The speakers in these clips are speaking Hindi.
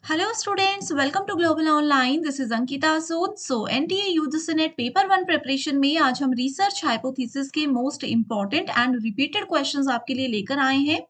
Hello students, welcome to Global Online. This is Ankita Sood. So NTA UGC net paper one preparation में आज हम रिसर्च हाइपोथेसिस के most important and repeated questions आपके लिए लेकर आए हैं।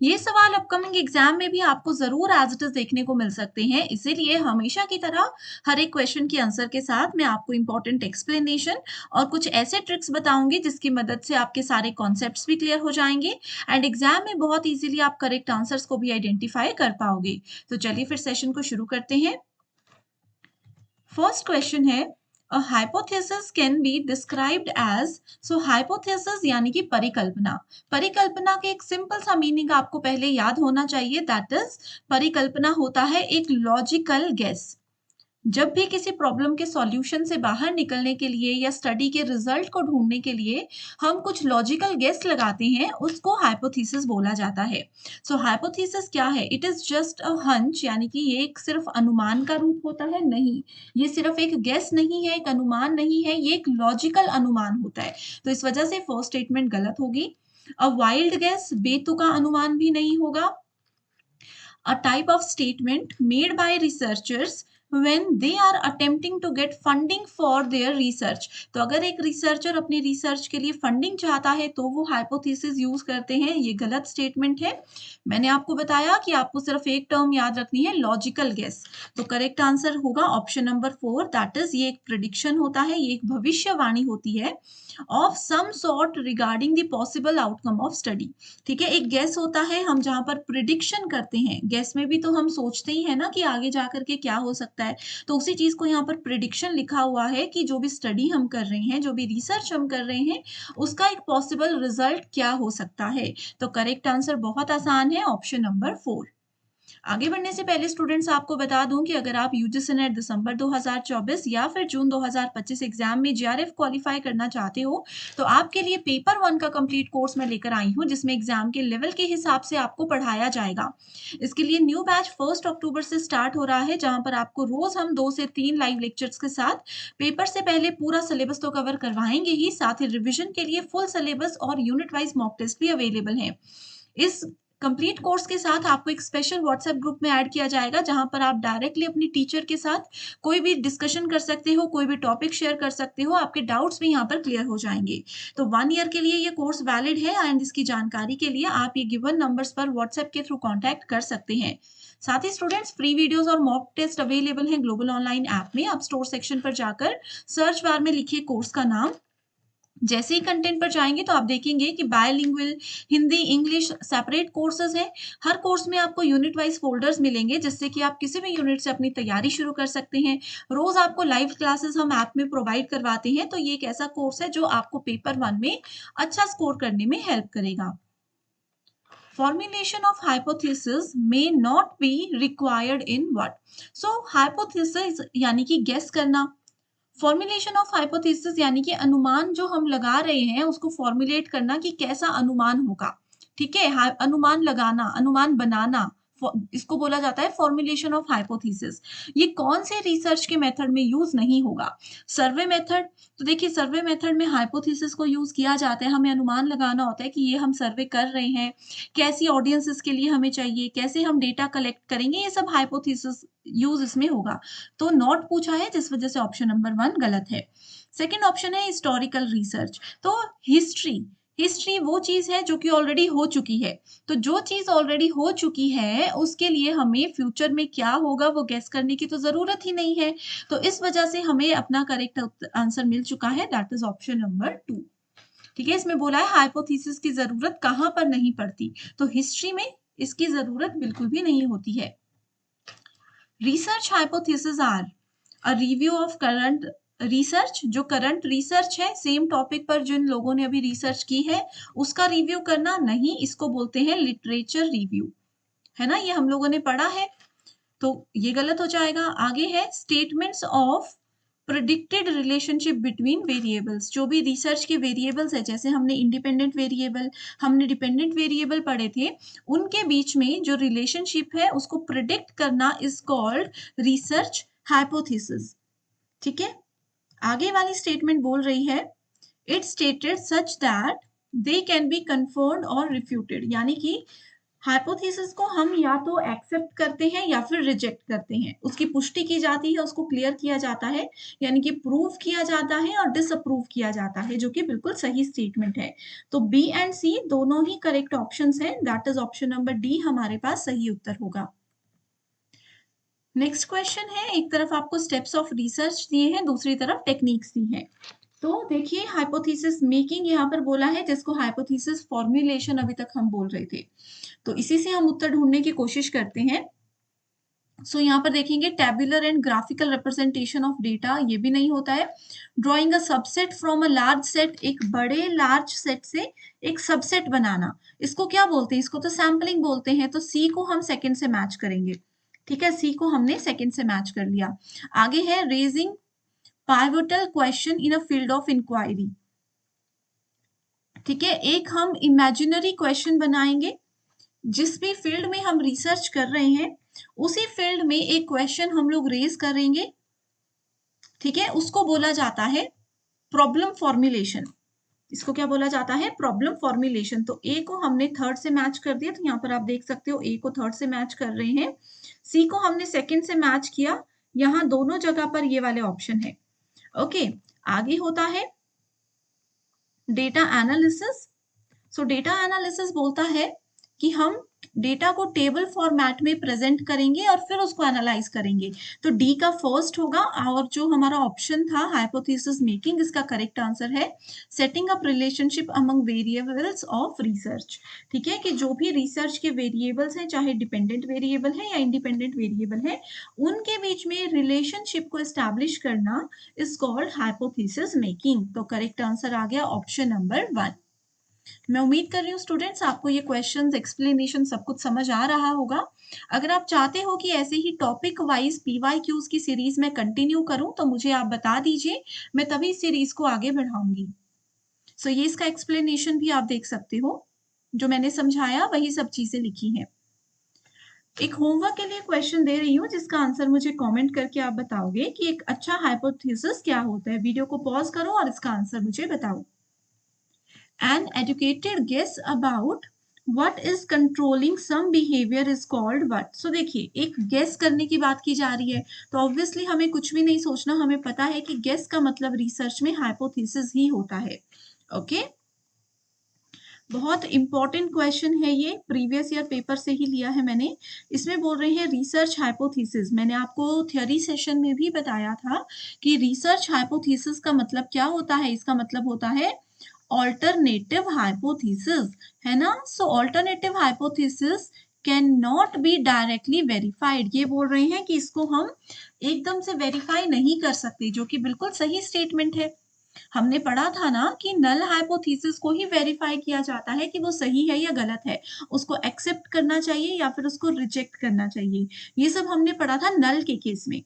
ये सवाल अपकमिंग एग्जाम में भी आपको जरूर एज इट इज देखने को मिल सकते हैं, इसीलिए हमेशा की तरह हर एक क्वेश्चन के आंसर के साथ मैं आपको इंपॉर्टेंट एक्सप्लेनेशन और कुछ ऐसे ट्रिक्स बताऊंगी जिसकी मदद से आपके सारे कॉन्सेप्ट्स भी क्लियर हो जाएंगे एंड एग्जाम में बहुत इजीली आप करेक्ट आंसर्स को भी आइडेंटिफाई कर पाओगे। तो चलिए फिर सेशन को शुरू करते हैं। फर्स्ट क्वेश्चन है, a hypothesis can be described as. So hypothesis यानी कि परिकल्पना। परिकल्पना के एक सिंपल सा मीनिंग आपको पहले याद होना चाहिए, दैट इज परिकल्पना होता है एक लॉजिकल गेस। जब भी किसी प्रॉब्लम के सॉल्यूशन से बाहर निकलने के लिए या स्टडी के रिजल्ट को ढूंढने के लिए हम कुछ लॉजिकल गेस लगाते हैं, उसको हाइपोथेसिस बोला जाता है। सो हाइपोथेसिस क्या है? It is just a hunch, यानी कि ये एक सिर्फ अनुमान का रूप होता है। नहीं, ये सिर्फ एक गेस नहीं है, एक अनुमान नहीं है, ये एक लॉजिकल अनुमान होता है। तो इस वजह से फर्स्ट स्टेटमेंट गलत होगी। अ वाइल्ड गेस, बेतुका अनुमान भी नहीं होगा। A type of statement made by researchers when they are attempting to get funding for their research। तो अगर एक रिसर्चर अपनी रिसर्च के लिए फंडिंग चाहता है तो वो हाइपोथेसिस यूज करते हैं। ये गलत स्टेटमेंट है। मैंने आपको बताया कि आपको सिर्फ एक टर्म याद रखनी है, लॉजिकल गेस। तो करेक्ट आंसर होगा ऑप्शन नंबर 4, दैट इज ये एक प्रिडिक्शन होता है, ये एक भविष्यवाणी होती है of some sort regarding the possible outcome of study. ठीक है, एक गेस होता है हम जहां पर प्रिडिक्शन करते हैं। गेस में भी तो हम सोचते ही है ना कि आगे जाकर के क्या हो सकता है, तो उसी चीज को यहाँ पर प्रिडिक्शन लिखा हुआ है कि जो भी स्टडी हम कर रहे हैं, जो भी रिसर्च हम कर रहे हैं, उसका एक पॉसिबल रिजल्ट क्या हो सकता है। तो करेक्ट आंसर बहुत आसान है, ऑप्शन नंबर 4। आगे बढ़ने से पहले स्टूडेंट्स आपको बता दूं कि अगर आप यूजीसी नेट दिसंबर 2024 या फिर जून 2025 एग्जाम में जीआरएफ क्वालिफाई करना चाहते हो, तो आपके लिए पेपर वन का कंप्लीट कोर्स मैं लेकर आई हूं, जिसमें एग्जाम के लेवल के हिसाब से आपको पढ़ाया जाएगा। इसके लिए न्यू बैच 1 अक्टूबर से स्टार्ट हो रहा है, जहां पर आपको रोज हम 2 से 3 लाइव लेक्चर्स के साथ पेपर से पहले पूरा सिलेबस तो कवर करवाएंगे ही, साथ ही रिविजन के लिए फुल सिलेबस और यूनिट वाइज मॉक टेस्ट भी अवेलेबल है। इस कंप्लीट कोर्स के साथ आपको एक स्पेशल व्हाट्सएप ग्रुप में ऐड किया जाएगा, जहां पर आप डायरेक्टली अपनी टीचर के साथ कोई भी डिस्कशन कर सकते हो, कोई भी टॉपिक शेयर कर सकते हो, आपके डाउट्स भी यहाँ पर क्लियर हो जाएंगे। तो 1 ईयर के लिए ये कोर्स वैलिड है एंड इसकी जानकारी के लिए आप ये गिवन नंबर्स पर व्हाट्सएप के थ्रू कॉन्टैक्ट कर सकते हैं। साथ ही स्टूडेंट्स, फ्री वीडियोस और मॉक टेस्ट अवेलेबल हैं ग्लोबल ऑनलाइन ऐप में। आप स्टोर सेक्शन पर जाकर सर्च बार में लिखिए कोर्स का नाम। जैसे ही कंटेंट पर जाएंगे तो आप देखेंगे कि bilingual Hindi English separate courses हैं। हर कोर्स में आपको यूनिट वाइज फोल्डर्स मिलेंगे, जिससे कि आप किसी भी यूनिट से अपनी तैयारी शुरू कर सकते हैं। रोज आपको लाइव क्लासेस हम ऐप में प्रोवाइड करवाते हैं, तो ये एक ऐसा कोर्स है जो आपको पेपर वन में अच्छा स्कोर करने में हेल्प करेगा। Formulation of hypothesis may not be required in what? So hypothesis यानी कि गेस करना, फॉर्मुलेशन ऑफ हाइपोथेसिस यानी कि अनुमान जो हम लगा रहे हैं उसको फॉर्मुलेट करना कि कैसा अनुमान होगा। ठीक है, अनुमान लगाना, अनुमान बनाना, इसको बोला जाता है फॉर्मुलेशन ऑफ हाइपोथेसिस। ये कौन से रिसर्च के मेथड में यूज नहीं होगा? Survey method. तो देखिए, सर्वे मेथड में हाइपोथेसिस को यूज किया जाता है। हमें अनुमान लगाना होता है कि ये हम सर्वे कर रहे हैं, कैसी ऑडियंसेस के लिए हमें चाहिए, कैसे हम डेटा कलेक्ट करेंगे, ये सब हाइपोथेसिस यूज इसमें होगा। तो नॉट पूछा है, जिस वजह से ऑप्शन नंबर 1 गलत है। सेकंड ऑप्शन है हिस्टोरिकल रिसर्च। तो हिस्ट्री, हिस्ट्री वो चीज है जो कि ऑलरेडी हो चुकी है। तो जो चीज ऑलरेडी हो चुकी है उसके लिए हमें फ्यूचर में क्या होगा वो गेस करने की तो जरूरत ही नहीं है। तो इस वजह से हमें अपना करेक्ट आंसर मिल चुका है, दैट इज ऑप्शन नंबर 2। ठीक है, इसमें बोला है हाइपोथेसिस की जरूरत कहां पर नहीं पड़ती, तो हिस्ट्री में इसकी जरूरत बिल्कुल भी नहीं होती है। Research hypothesis are a review of current research. जो करंट रिसर्च है, सेम टॉपिक पर जिन लोगों ने अभी रिसर्च की है उसका रिव्यू करना नहीं, इसको बोलते हैं लिटरेचर रिव्यू। है ना, ये हम लोगों ने पढ़ा है, तो ये गलत हो जाएगा। आगे है statements of predicted relationship between variables. जो भी रिसर्च के वेरिएबल्स है, जैसे हमने इंडिपेंडेंट वेरिएबल, हमने डिपेंडेंट वेरिएबल पढ़े थे, उनके बीच में जो रिलेशनशिप है उसको प्रिडिक्ट करना इज कॉल्ड रिसर्च हाइपोथेसिस। ठीक है, आगे वाली स्टेटमेंट बोल रही है it stated such that they can be confirmed और रिफ्यूटेड, यानी कि हाइपोथेसिस को हम या तो एक्सेप्ट करते हैं या फिर रिजेक्ट करते हैं। उसकी पुष्टि की जाती है, उसको क्लियर किया जाता है, यानी कि प्रूव किया जाता है और डिसअप्रूव किया जाता है, जो कि बिल्कुल सही स्टेटमेंट है। तो बी एंड सी दोनों ही करेक्ट ऑप्शंस हैं। That is option number D हमारे पास सही उत्तर होगा। नेक्स्ट क्वेश्चन है, एक तरफ आपको स्टेप्स ऑफ रिसर्च दिए हैं, दूसरी तरफ टेक्निक्स दी हैं। तो देखिए हाइपोथेसिस मेकिंग यहाँ पर बोला है, जिसको हाइपोथेसिस फॉर्मुलेशन अभी तक हम बोल रहे थे। तो इसी से हम उत्तर ढूंढने की कोशिश करते हैं। सो यहाँ पर देखेंगे tabular and graphical representation of data, ये भी नहीं होता है। Drawing a subset from a large set, एक बड़े लार्ज सेट से एक सबसेट बनाना, इसको क्या बोलते हैं? इसको तो सैम्पलिंग बोलते हैं। तो सी को हम सेकंड से मैच करेंगे। ठीक है, सी को हमने सेकंड से मैच कर लिया। आगे है raising pivotal question in a field of inquiry. ठीक है, एक हम इमेजिनरी क्वेश्चन बनाएंगे, जिस भी फील्ड में हम रिसर्च कर रहे हैं उसी फील्ड में एक क्वेश्चन हम लोग रेज करेंगे। ठीक है, उसको बोला जाता है प्रॉब्लम फॉर्मुलेशन। इसको क्या बोला जाता है? Problem formulation. तो ए को हमने थर्ड से मैच कर दिया, तो यहाँ पर आप देख सकते हो ए को थर्ड से मैच कर रहे हैं, सी को हमने सेकंड से मैच किया। यहाँ दोनों जगह पर ये वाले ऑप्शन है। ओके, आगे होता है डेटा एनालिसिस। सो डेटा एनालिसिस बोलता है कि हम डेटा को टेबल फॉर्मेट में प्रेजेंट करेंगे और फिर उसको एनालाइज करेंगे। तो डी का फर्स्ट होगा, और जो हमारा ऑप्शन था हाइपोथेसिस मेकिंग, इसका करेक्ट आंसर है setting up relationship among variables of research. ठीक है, कि जो भी रिसर्च के वेरिएबल्स हैं, चाहे डिपेंडेंट वेरिएबल है या इंडिपेंडेंट वेरिएबल है, उनके बीच में रिलेशनशिप को एस्टैब्लिश करना इज कॉल्ड हाइपोथेसिस मेकिंग। तो करेक्ट आंसर आ गया ऑप्शन नंबर 1। मैं उम्मीद कर रही हूँ स्टूडेंट्स आपको ये क्वेश्चंस, एक्सप्लेनेशन सब कुछ समझ आ रहा होगा। अगर आप चाहते हो कि ऐसे ही टॉपिक वाइज पीवाईक्यूज की सीरीज में कंटिन्यू करूं तो मुझे आप बता दीजिए, मैं तभी सीरीज को आगे बढ़ाऊंगी। सो ये इसका एक्सप्लेनेशन भी आप देख सकते हो, जो मैंने समझाया वही सब चीजें लिखी हैं। एक होमवर्क के लिए क्वेश्चन दे रही हूँ, जिसका आंसर मुझे कमेंट करके आप बताओगे कि एक अच्छा हाइपोथेसिस क्या होता है। वीडियो को पॉज करो और इसका आंसर मुझे बताओ। An educated guess about what is controlling some behavior is called what? So देखिए, एक guess करने की बात की जा रही है, तो obviously हमें कुछ भी नहीं सोचना, हमें पता है कि guess का मतलब रिसर्च में hypothesis ही होता है। ओके, बहुत इंपॉर्टेंट क्वेश्चन है ये, प्रीवियस ईयर पेपर से ही लिया है मैंने। इसमें बोल रहे हैं रिसर्च हाइपोथेसिस। मैंने आपको थ्योरी सेशन में भी बताया था कि रिसर्च हाइपोथेसिस का मतलब क्या होता है। इसका मतलब होता है ऑल्टरनेटिव हाइपोथेसिस, है ना। So alternative hypothesis can not be directly verified. ये बोल रहे हैं कि इसको हम एकदम से वेरीफाई नहीं कर सकते, जो कि बिल्कुल सही स्टेटमेंट है। हमने पढ़ा था ना कि नल हाइपोथेसिस को ही वेरीफाई किया जाता है कि वो सही है या गलत है, उसको एक्सेप्ट करना चाहिए या फिर उसको रिजेक्ट करना चाहिए। ये सब हमने पढ़ा था नल के केस में।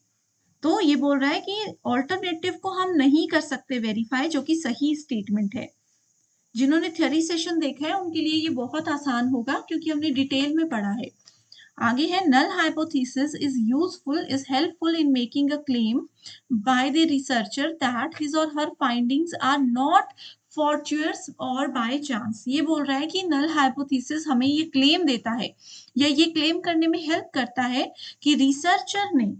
तो ये बोल रहा है कि ऑल्टरनेटिव को हम नहीं कर सकते वेरीफाई, जो कि सही स्टेटमेंट है। जिन्होंने थ्योरी सेशन देखा है उनके लिए ये बहुत आसान होगा, क्योंकि हमने डिटेल में पढ़ा है। आगे है null hypothesis is helpful in making a claim by the researcher that his or her findings are not fortuitous or by chance. ये बोल रहा है कि नल हाइपोथेसिस हमें ये क्लेम देता है, या ये क्लेम करने में हेल्प करता है कि रिसर्चर ने,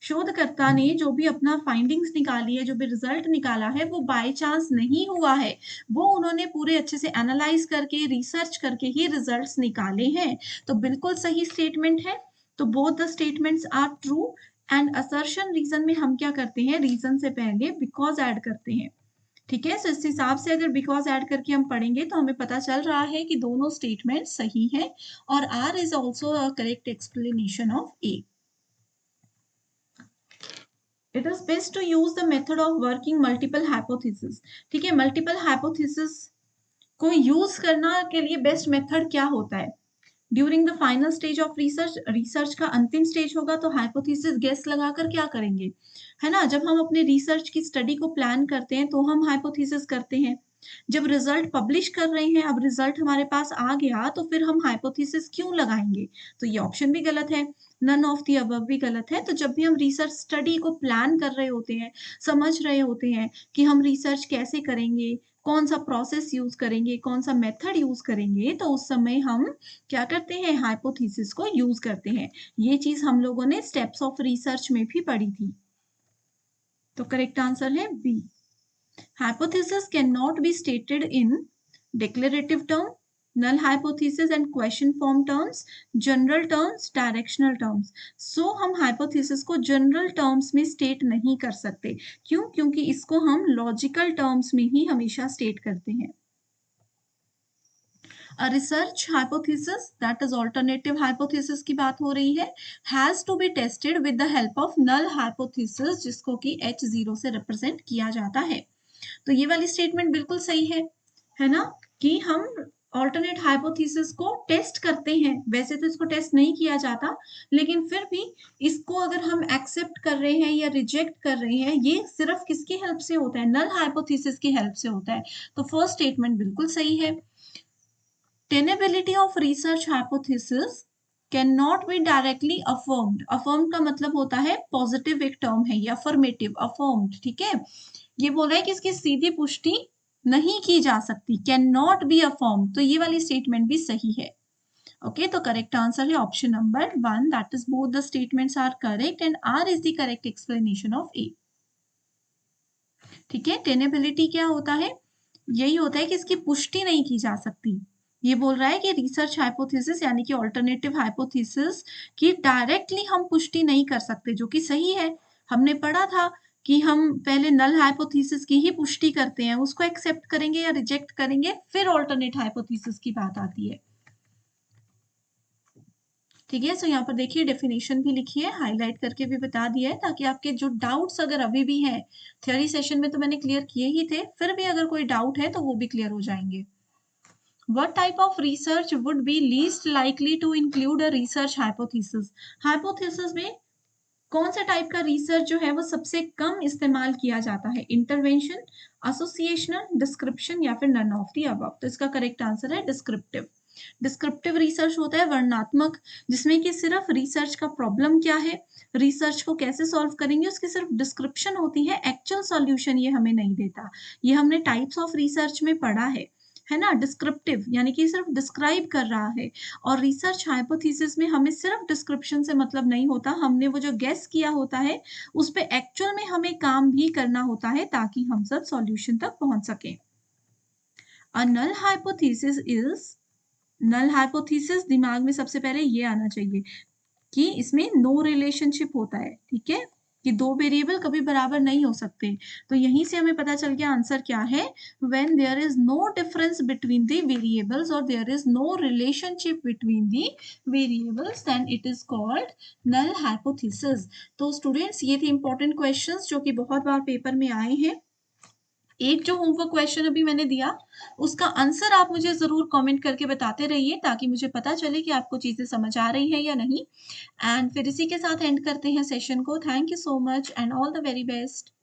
शोधकर्ता ने जो भी अपना फाइंडिंग्स निकाली है, जो भी रिजल्ट निकाला है, वो बाय चांस नहीं हुआ है। वो उन्होंने पूरे अच्छे से एनालाइज करके, रिसर्च करके ही रिजल्ट्स निकाले हैं। तो बिल्कुल सही स्टेटमेंट है। तो both the statements are true. And assertion reason में हम क्या करते हैं, रीजन से पहले बिकॉज ऐड करते हैं। ठीक है, सो इस हिसाब से अगर बिकॉज ऐड करके हम पढ़ेंगे तो हमें पता चल रहा है कि दोनों स्टेटमेंट सही है, और R is also a correct explanation of A. It is best to use the method of working multiple hypothesis। ठीक है, मल्टीपल हाइपोथेसिस को यूज करना के लिए बेस्ट मेथड क्या होता है? During the final stage of research, research का अंतिम स्टेज होगा तो हाइपोथेसिस गेस लगाकर क्या करेंगे, है ना। जब हम अपने रिसर्च की स्टडी को प्लान करते हैं तो हम हाइपोथेसिस करते हैं। जब रिजल्ट पब्लिश कर रहे हैं, अब रिजल्ट हमारे पास आ गया, तो फिर हम हाइपोथेसिस क्यों लगाएंगे? तो ये ऑप्शन भी गलत है, नन ऑफ द अबव भी गलत है। तो जब भी हम रिसर्च स्टडी को प्लान कर रहे होते हैं, समझ रहे होते हैं कि हम रिसर्च कैसे करेंगे, कौन सा प्रोसेस यूज करेंगे, कौन सा मेथड यूज करेंगे, तो उस समय हम क्या करते हैं, हाइपोथेसिस को यूज करते हैं। ये चीज हम लोगों ने स्टेप्स ऑफ रिसर्च में भी पढ़ी थी। तो करेक्ट आंसर है B. Hypothesis can not be stated in declarative term, null hypothesis and question form terms, general terms, directional terms. So हम hypothesis को general terms में state नहीं कर सकते। क्यों? क्योंकि इसको हम logical terms में ही हमेशा state करते हैं। A research hypothesis, that is alternative hypothesis की बात हो रही है, has to be tested with the help of null hypothesis, जिसको कि H0 से represent किया जाता है। तो ये वाली स्टेटमेंट बिल्कुल सही है ना, कि हम ऑल्टरनेट हाइपोथेसिस को टेस्ट करते हैं। वैसे तो इसको टेस्ट नहीं किया जाता, लेकिन फिर भी इसको अगर हम एक्सेप्ट कर रहे हैं या रिजेक्ट कर रहे हैं, ये सिर्फ किसकी हेल्प से होता है, नल हाइपोथेसिस की हेल्प से होता है। तो फर्स्ट स्टेटमेंट बिल्कुल सही है। Tenability of research hypothesis can not be directly affirmed. Affirmed का मतलब होता है पॉजिटिव, एक टर्म है, या अफर्मेटिव, अफर्म्ड, ठीक है। ये बोल रहा है कि इसकी सीधी पुष्टि नहीं की जा सकती, कैन नॉट बी अफर्म्ड, तो ये वाली स्टेटमेंट भी सही है। ओके, तो करेक्ट आंसर है option number 1, that is both the statements are correct and R is the correct explanation of A. ठीक है, टेनेबिलिटी क्या होता है, यही होता है कि इसकी पुष्टि नहीं की जा सकती। ये बोल रहा है कि रिसर्च हाइपोथेसिस यानी कि ऑल्टरनेटिव हाइपोथेसिस की डायरेक्टली हम पुष्टि नहीं कर सकते, जो कि सही है। हमने पढ़ा था कि हम पहले नल हाइपोथेसिस की ही पुष्टि करते हैं, उसको एक्सेप्ट करेंगे या रिजेक्ट करेंगे, फिर ऑल्टरनेट हाइपोथेसिस की बात आती है। ठीक है, सो यहाँ पर देखिए डेफिनेशन भी लिखी है, हाईलाइट करके भी बता दिया है, ताकि आपके जो डाउट्स अगर अभी भी हैं, थ्योरी सेशन में तो मैंने क्लियर किए ही थे, फिर भी अगर कोई डाउट है तो वो भी क्लियर हो जाएंगे। What type of research would be least likely to include a research hypothesis? Hypothesis में कौन सा टाइप का रिसर्च जो है वो सबसे कम इस्तेमाल किया जाता है, इंटरवेंशन, एसोसिएशनल, डिस्क्रिप्शन या फिर नन ऑफ द अबव। तो इसका करेक्ट आंसर है डिस्क्रिप्टिव। डिस्क्रिप्टिव रिसर्च होता है वर्णनात्मक, जिसमें कि सिर्फ रिसर्च का प्रॉब्लम क्या है, रिसर्च को कैसे सॉल्व करेंगे, उसकी सिर्फ डिस्क्रिप्शन होती है, एक्चुअल सॉल्यूशन ये हमें नहीं देता। ये हमने टाइप्स ऑफ रिसर्च में पढ़ा है ना। डिस्क्रिप्टिव यानी कि सिर्फ डिस्क्राइब कर रहा है, और रिसर्च हाइपोथेसिस में हमें सिर्फ डिस्क्रिप्शन से मतलब नहीं होता, हमने वो जो गेस किया होता है उस पे एक्चुअल में हमें काम भी करना होता है, ताकि हम सब सॉल्यूशन तक पहुंच सकें। A null hypothesis is, null hypothesis दिमाग में सबसे पहले ये आना चाहिए कि इसमें नो रिलेशनशिप होता है, ठीक है, कि दो वेरिएबल कभी बराबर नहीं हो सकते। तो यहीं से हमें पता चल गया आंसर क्या है, when there is no difference between the variables और there is no relationship between the variables, then it is called null hypothesis. तो स्टूडेंट्स, ये थे इंपॉर्टेंट क्वेश्चंस जो कि बहुत बार पेपर में आए हैं। एक जो होमवर्क क्वेश्चन अभी मैंने दिया, उसका आंसर आप मुझे ज़रूर कमेंट करके बताते रहिए, ताकि मुझे पता चले कि आपको चीज़ें समझ आ रही हैं या नहीं। एंड फिर इसी के साथ एंड करते हैं सेशन को। Thank you so much and all the very best.